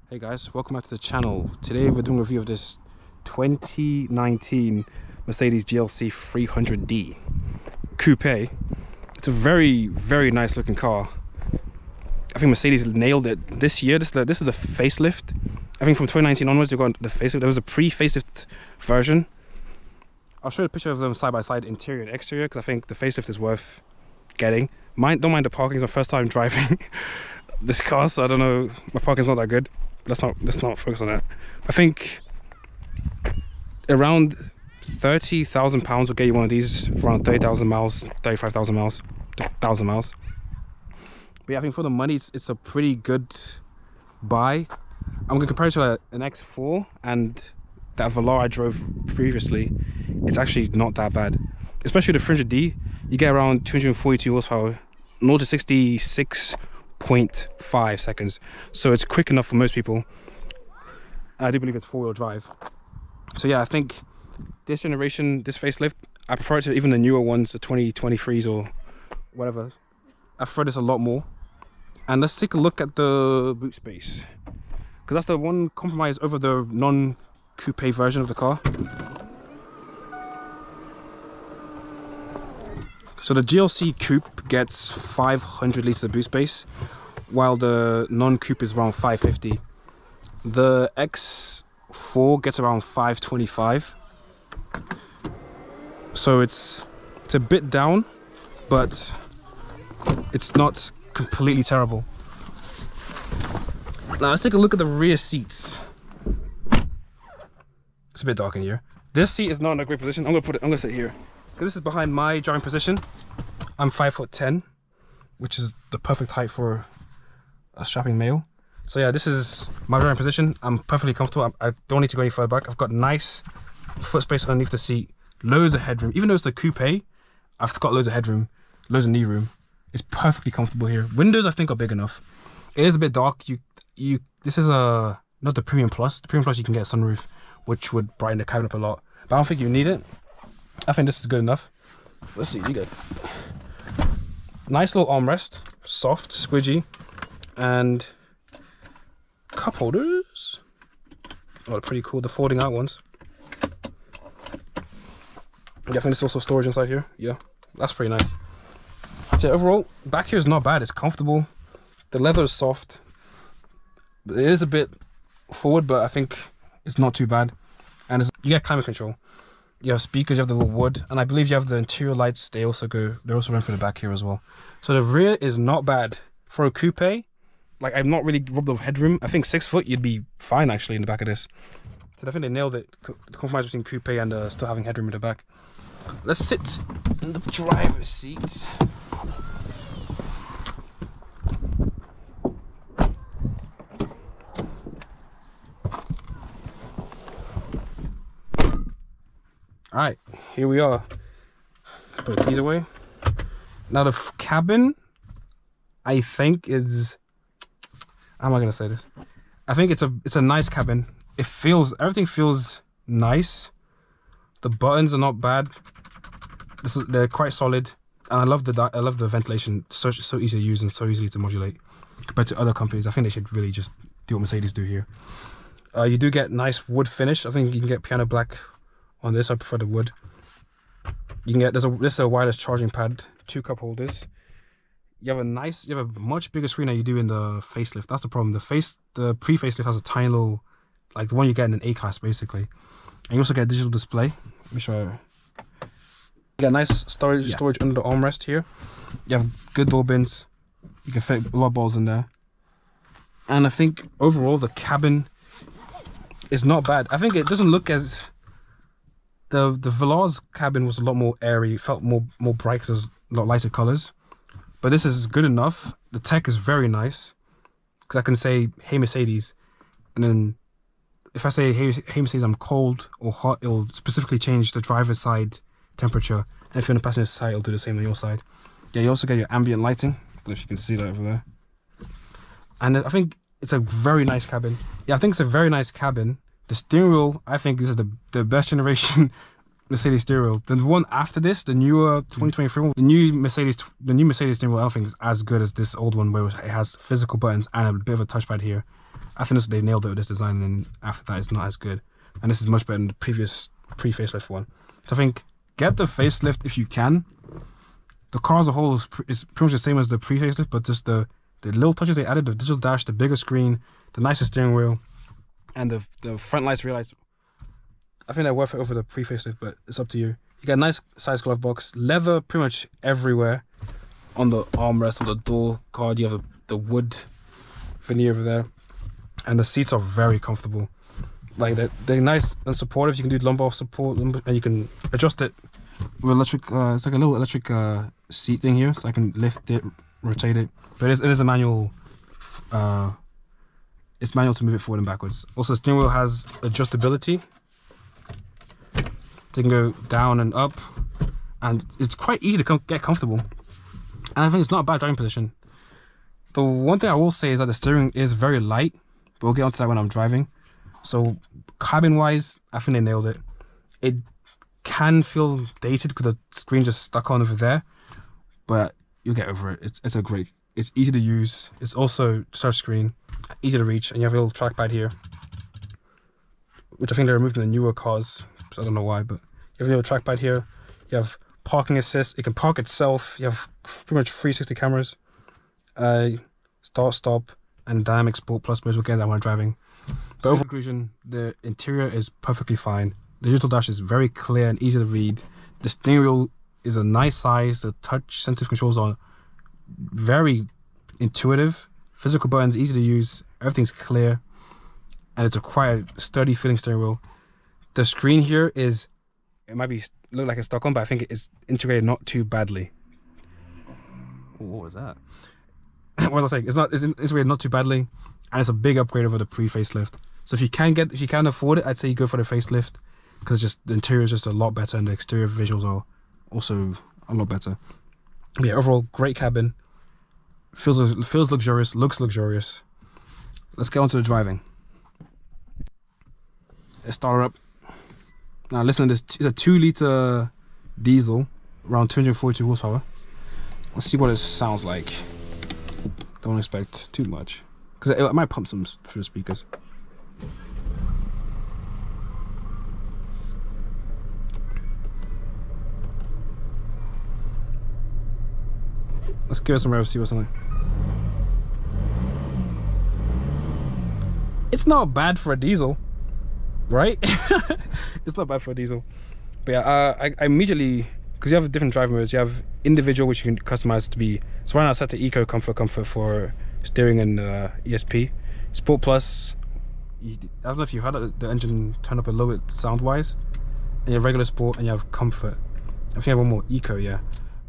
Hey guys, welcome back to the channel. Today we're doing a review of this 2019 Mercedes GLC 300d Coupe. It's a very nice looking car. I think Mercedes nailed it this year. This is the facelift. I think from 2019 onwards we got the facelift. There was a pre-facelift version. I'll show you a picture of them side by side, interior and exterior, because I think the facelift is worth getting. Don't mind the parking. It's my first time driving this car, so I don't know, my parking's not that good. Let's not focus on that. I think around £30,000 will get you one of these for around 30,000 miles, 35,000 miles, 1,000 miles. But yeah, I think for the money, it's a pretty good buy. I'm gonna compare it to an X4 and that Velar I drove previously. It's actually not that bad, especially the 300d. You get around 242 horsepower, 0 to 66.5 seconds, so it's quick enough for most people. I do believe it's four-wheel drive. So yeah, I think this generation, this facelift, I prefer it to even the newer ones, the 2023s or whatever. I prefer this a lot more. And let's take a look at the boot space, because that's the one compromise over the non-coupe version of the car. So the GLC Coupe gets 500 litres of boot space, while the non-coupe is around 550. The X4 gets around 525. So it's a bit down, but it's not completely terrible. Now let's take a look at the rear seats. It's a bit dark in here. This seat is not in a great position. I'm gonna sit here, because this is behind my driving position. I'm 5'10", which is the perfect height for a strapping male. So yeah, this is my driving position. I'm perfectly comfortable. I don't need to go any further back. I've got nice foot space underneath the seat, loads of headroom. Even though it's the coupe, I've got loads of headroom, loads of knee room. It's perfectly comfortable here. Windows I think are big enough. It is a bit dark. This is not the Premium Plus. The Premium Plus you can get a sunroof, which would brighten the cabin up a lot. But I don't think you need it. I think this is good enough. Let's see, you go. Nice little armrest, soft, squidgy, and cup holders. Oh, pretty cool, the folding out ones. Yeah, I think there's also storage inside here. Yeah, that's pretty nice. So yeah, overall, back here is not bad. It's comfortable. The leather is soft. It is a bit forward, but I think it's not too bad. And you get climate control. You have speakers, you have the little wood, and I believe you have the interior lights. They're also run for the back here as well. So the rear is not bad for a coupe. Like, I'm not really robbed of headroom. I think 6 foot you'd be fine actually in the back of this. So I think they nailed it. The compromise between coupe and still having headroom in the back. Let's sit in the driver's seat. Alright, here we are. Put the keys away. Now the cabin, I think is, how am I gonna say this? I think it's a nice cabin. Everything feels nice. The buttons are not bad. They're quite solid, and I love the ventilation. So easy to use and so easy to modulate compared to other companies. I think they should really just do what Mercedes do here. You do get nice wood finish. I think you can get piano black on this. I prefer the wood. You can get this is a wireless charging pad, 2 cup holders. You have a much bigger screen than you do in the facelift. That's the problem. The pre-facelift has a tiny little, like the one you get in an A-Class basically. And you also get a digital display. Let me show you. You got nice storage under the armrest here. You have good door bins. You can fit a lot of balls in there. And I think overall the cabin is not bad. I think it doesn't look as the Velar's cabin was a lot more airy, felt more bright because there's a lot lighter colors. But this is good enough. The tech is very nice, because I can say, hey Mercedes, and then if I say, hey Mercedes, I'm cold or hot, it'll specifically change the driver's side temperature. And if you're on the passenger side, it'll do the same on your side. Yeah, you also get your ambient lighting. I don't know if you can see that over there. And I think it's a very nice cabin. Yeah, I think it's a very nice cabin. The steering wheel, I think this is the best generation Mercedes steering wheel. The one after this, the newer 2023 one, the new Mercedes steering wheel, I don't think is as good as this old one, where it has physical buttons and a bit of a touchpad here. I think they nailed it with this design, and after that it's not as good. And this is much better than the previous pre-facelift one. So I think get the facelift if you can. The car as a whole is pretty much the same as the pre-facelift, but just the little touches they added, the digital dash, the bigger screen, the nicer steering wheel, and the front lights, rear lights, I think they're worth it over the pre-facelift, but it's up to you. You get a nice size glove box, leather pretty much everywhere. On the armrest, on the door card, you have the wood veneer over there, and the seats are very comfortable. Like they're nice and supportive. You can do lumbar support, and you can adjust it with electric. It's like a little electric seat thing here, so I can lift it, rotate it. But it is a manual. It's manual to move it forward and backwards. Also, the steering wheel has adjustability. So you can go down and up, and it's quite easy to get comfortable. And I think it's not a bad driving position. The one thing I will say is that the steering is very light, but we'll get onto that when I'm driving. So cabin-wise, I think they nailed it. It can feel dated because the screen just stuck on over there, but you'll get over it. It's easy to use. It's also touch screen, easy to reach, and you have a little trackpad here, which I think they removed in the newer cars. So I don't know why, but you have a little trackpad here. You have parking assist. It can park itself. You have pretty much 360 cameras, start, stop, and dynamic sport plus modes. We'll get that when driving. But over conclusion, the interior is perfectly fine. The digital dash is very clear and easy to read. The steering wheel is a nice size. The touch sensitive controls are very intuitive. Physical buttons, easy to use. Everything's clear, and it's a quite sturdy feeling steering wheel. The screen here it might look like it's stuck on, but I think it's integrated not too badly. What was that? What was I saying? It's integrated not too badly, and it's a big upgrade over the pre-facelift. So if you can afford it, I'd say you go for the facelift, because just the interior is just a lot better, and the exterior visuals are also a lot better. But yeah, overall great cabin. Feels luxurious, looks luxurious. Let's get on to the driving. Let's start her up. Now listen to this, it's a 2-litre diesel, around 242 horsepower. Let's see what it sounds like. Don't expect too much, because it might pump some through the speakers. Let's give it some rev, see what's on it. It's not bad for a diesel, right? It's not bad for a diesel. But yeah, I immediately, because you have different drive modes, you have individual, which you can customize to be, so right now I set to eco, comfort for steering and ESP. Sport plus, I don't know if you heard the engine turn up a little bit sound wise, and you have regular sport and you have comfort. I think I have one more, eco, yeah.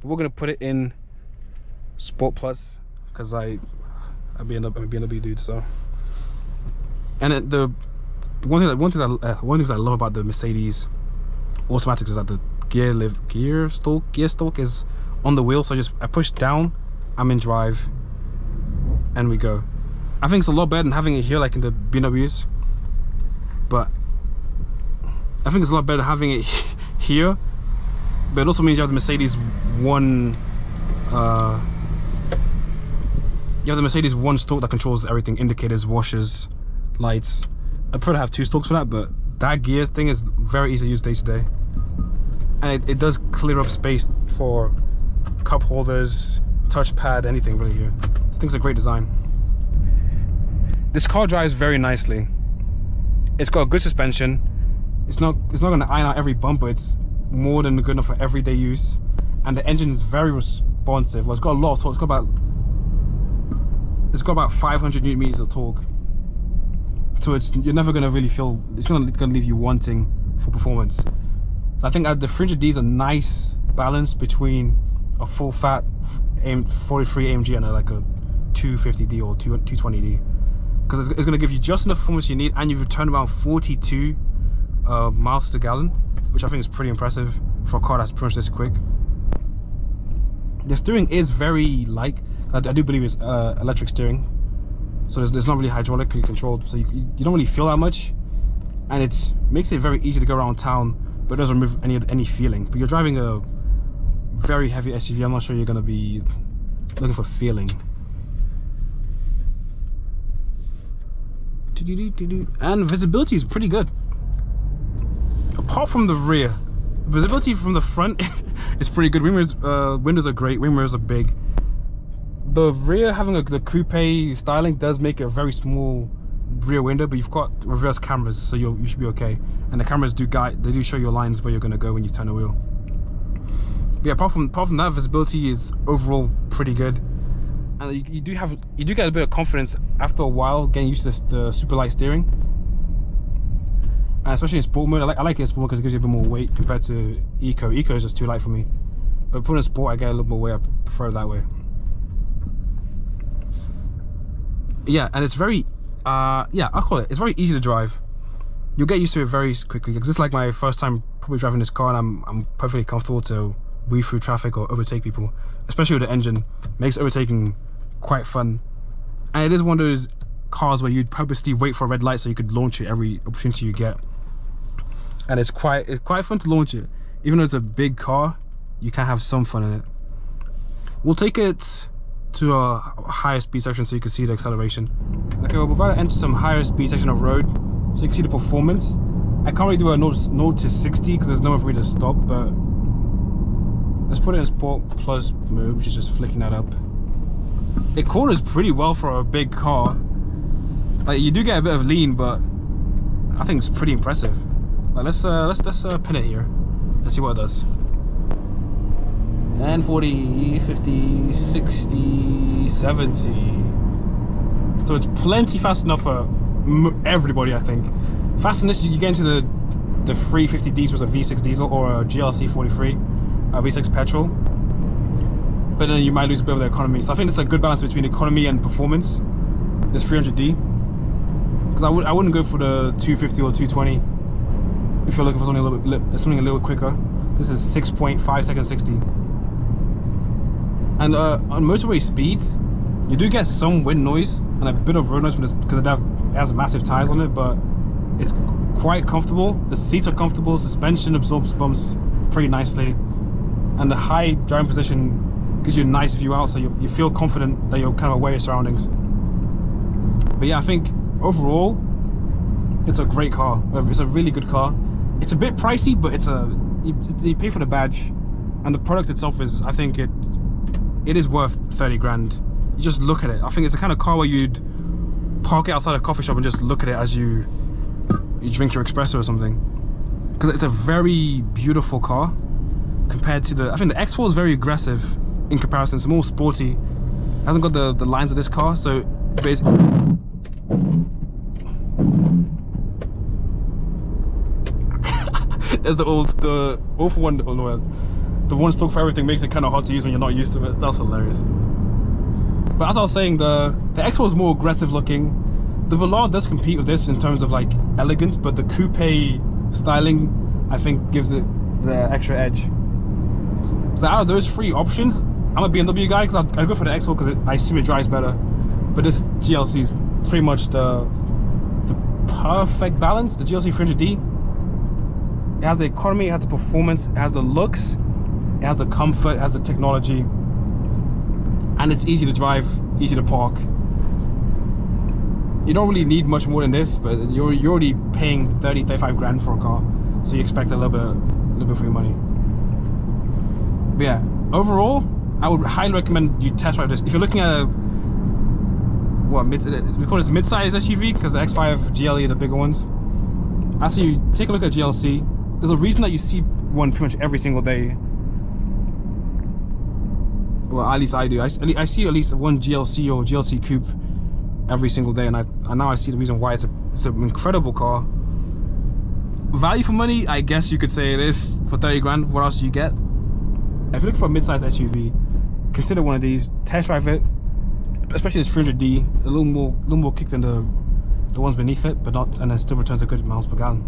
But we're gonna put it in sport plus, because I'm a BMW dude, so. And the one thing I love about the Mercedes automatics is that the gear stalk is on the wheel. So I push down, I'm in drive, and we go. I think it's a lot better than having it here like in the BMWs, but I think it's a lot better having it here. But it also means you have the Mercedes one. You have the Mercedes one stalk that controls everything: indicators, washers, lights. I prefer to have 2 stalks for that, but that gear thing is very easy to use day to day, and it does clear up space for cup holders, touchpad, anything really here. I think it's a great design. This car drives very nicely. It's got a good suspension. It's not going to iron out every bump, but it's more than good enough for everyday use. And the engine is very responsive. Well, it's got a lot of torque. It's got about 500 Newton meters of torque. So you're never going to really feel, it's going to leave you wanting for performance. So I think the 300D is a nice balance between a full fat 43 AMG and like a 250D or 220D, because it's going to give you just enough performance you need, and you return around 42 miles to the gallon, which I think is pretty impressive for a car that's pretty much this quick. The steering is very light. I do believe it's electric steering, so there's not really hydraulically controlled, so you don't really feel that much, and it makes it very easy to go around town, but it doesn't remove any feeling. But you're driving a very heavy SUV, I'm not sure you're going to be looking for feeling. And visibility is pretty good. Apart from the rear, visibility from the front is pretty good. Windows are great, wing mirrors are big. The rear, having the coupe styling does make it a very small rear window, but you've got reverse cameras, so you should be okay. And the cameras do show your lines where you're going to go when you turn the wheel. But yeah, apart from that, visibility is overall pretty good. And you do get a bit of confidence after a while getting used to the super light steering, and especially in sport mode. I like it in sport because it gives you a bit more weight compared to eco. Eco is just too light for me, but putting in sport I get a little more weight. I prefer it that way. Yeah, and it's very yeah, I'll call it, it's very easy to drive. You'll get used to it very quickly, because it's like my first time probably driving this car, and I'm perfectly comfortable to weave through traffic or overtake people, especially with the engine. Makes overtaking quite fun. And it is one of those cars where you'd purposely wait for a red light so you could launch it every opportunity you get. And it's quite fun to launch it. Even though it's a big car, you can have some fun in it. We'll take it to a higher speed section so you can see the acceleration. Okay, well, we're about to enter some higher speed section of road so you can see the performance. I can't really do a 0 to 60 because there's nowhere for me to stop, but let's put it in Sport Plus mode, which is just flicking that up. It corners pretty well for a big car. Like, you do get a bit of lean, but I think it's pretty impressive. Like, let's pin it here. Let's see what it does. And 40, 50, 60, 70. So it's plenty fast enough for everybody, I think. Fast enough you get into the 350Ds with a V6 diesel or a GLC 43, a V6 petrol. But then you might lose a bit of the economy. So I think it's a good balance between economy and performance, this 300D. Because I wouldn't go for the 250 or 220 if you're looking for something a little quicker. This is 6.5 seconds 60. And on motorway speeds, you do get some wind noise and a bit of road noise from this, because it has massive tires on it, but it's quite comfortable. The seats are comfortable, suspension absorbs bumps pretty nicely, and the high driving position gives you a nice view out, so you feel confident that you're kind of aware of your surroundings. But yeah, I think overall it's a great car. It's a really good car. It's a bit pricey, but you pay for the badge, and the product itself is, I think it is worth 30 grand. You just look at it. I think it's the kind of car where you'd park it outside a coffee shop and just look at it as you drink your espresso or something, because it's a very beautiful car compared to I think the X4 is very aggressive in comparison. It's more sporty. It hasn't got the lines of this car, so there's the awful one. Oh no, the one stock for everything makes it kind of hard to use when you're not used to it. That's hilarious. But as I was saying, the X4 is more aggressive looking. The Velar does compete with this in terms of like elegance, but the coupe styling, I think, gives it the extra edge. So out of those three options, I'm a BMW guy because I go for the X4 because I assume it drives better. But this GLC is pretty much the perfect balance. The GLC 300D, it has the economy, it has the performance, it has the looks, it has the comfort, it has the technology, and it's easy to drive, easy to park. You don't really need much more than this, but you're already paying 30-35 grand for a car, so you expect a little bit for your money. But yeah, overall, I would highly recommend you test drive this. If you're looking at we call this mid-size SUV, because the X5 GLE are the bigger ones. After you take a look at GLC, there's a reason that you see one pretty much every single day. Well, at least I do. I see at least one GLC or GLC coupe every single day, and now I see the reason why. It's an incredible car. Value for money, I guess you could say it is. For 30 grand, what else do you get? If you're looking for a mid-size SUV, consider one of these. Test drive it, especially this 300D. A little more kick than the ones beneath it, but not, and then still returns a good miles per gallon.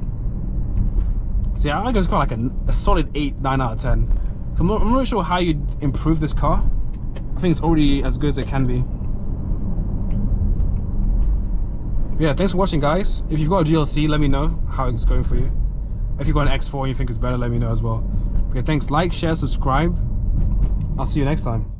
So yeah, I guess it's got like a solid 8-9 out of 10. So I'm not sure how you'd improve this car. I think it's already as good as it can be. Yeah, thanks for watching, guys. If you've got a GLC, let me know how it's going for you. If you've got an X4 and you think it's better, let me know as well. Okay, thanks. Like, share, subscribe. I'll see you next time.